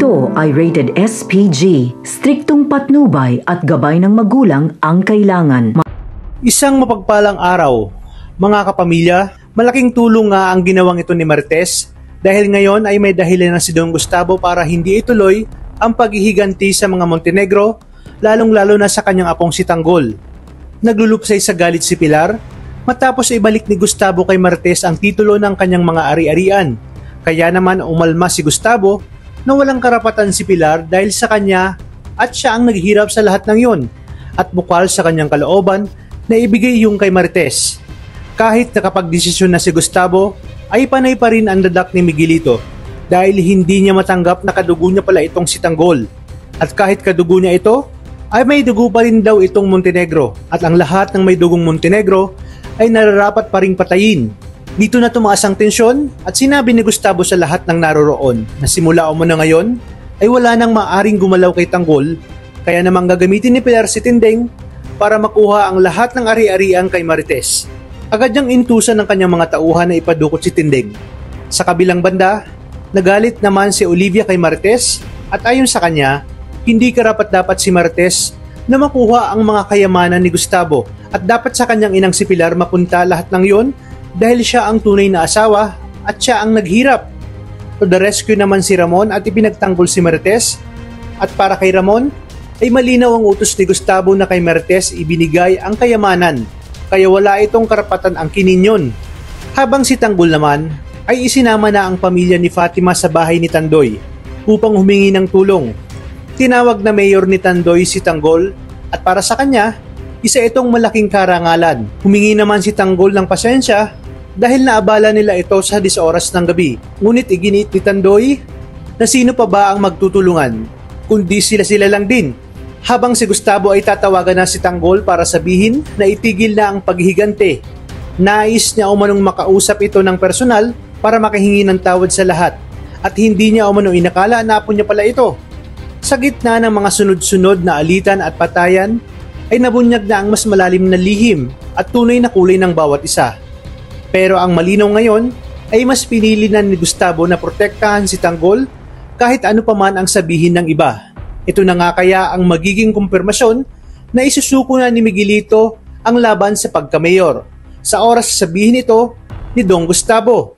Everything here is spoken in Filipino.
Ito ay rated SPG, striktong patnubay at gabay ng magulang ang kailangan. Isang mapagpalang araw, mga kapamilya, malaking tulong nga ang ginawang ito ni Marites dahil ngayon ay may dahilan na si Don Gustavo para hindi ituloy ang paghihiganti sa mga Montenegro, lalong-lalo na sa kanyang apong si Tanggol. Naglulupsay sa galit si Pilar matapos ibalik ni Gustavo kay Marites ang titulo ng kanyang mga ari-arian. Kaya naman umalma si Gustavo na walang karapatan si Pilar dahil sa kanya at siya ang naghihirap sa lahat ng yon at bukal sa kanyang kalooban na ibigay yung kay Marites. Kahit nakapagdesisyon na si Gustavo, ay panay pa rin ang dadak ni Miguelito dahil hindi niya matanggap na kadugo niya pala itong si Tanggol. At kahit kadugo niya ito, ay may dugo pa rin daw itong Montenegro at ang lahat ng may dugong Montenegro ay nararapat pa ring patayin. Dito na tumaas ang tensyon at sinabi ni Gustavo sa lahat ng naroroon na simula umano ngayon ay wala nang maaring gumalaw kay Tanggol, kaya namang gagamitin ni Pilar si Tindeng para makuha ang lahat ng ari-arian kay Marites. Agad niyang intusan ng kanyang mga tauhan na ipadukot si Tindeng. Sa kabilang banda, nagalit naman si Olivia kay Marites at ayon sa kanya, hindi karapat-dapat si Marites na makuha ang mga kayamanan ni Gustavo at dapat sa kanyang inang si Pilar mapunta lahat ng yon dahil siya ang tunay na asawa at siya ang naghirap. To the rescue naman si Ramon at ipinagtanggol si Marites at para kay Ramon, ay malinaw ang utos ni Gustavo na kay Marites ibinigay ang kayamanan, kaya wala itong karapatan ang kininyon. Habang si Tanggol naman ay isinama na ang pamilya ni Fatima sa bahay ni Tandoy upang humingi ng tulong. Tinawag na mayor ni Tandoy si Tanggol at para sa kanya, isa itong malaking karangalan. Humingi naman si Tanggol ng pasensya dahil naabala nila ito sa 10 oras ng gabi. Ngunit iginit ni Tandoy na sino pa ba ang magtutulungan kundi sila lang din. Habang si Gustavo ay tatawagan na si Tanggol para sabihin na itigil na ang paghihigante. Nais niya umanong makausap ito ng personal para makahingi ng tawad sa lahat at hindi niya umanong inakala na apo niya pala ito. Sa gitna ng mga sunod-sunod na alitan at patayan ay nabunyag na ang mas malalim na lihim at tunay na kulay ng bawat isa. Pero ang malinaw ngayon ay mas pinili na ni Gustavo na protektahan si Tanggol kahit ano pa man ang sabihin ng iba. Ito na nga kaya ang magiging kumpirmasyon na isusuko na ni Miguelito ang laban sa pagkamayor sa oras sabihin ito ni Don Gustavo.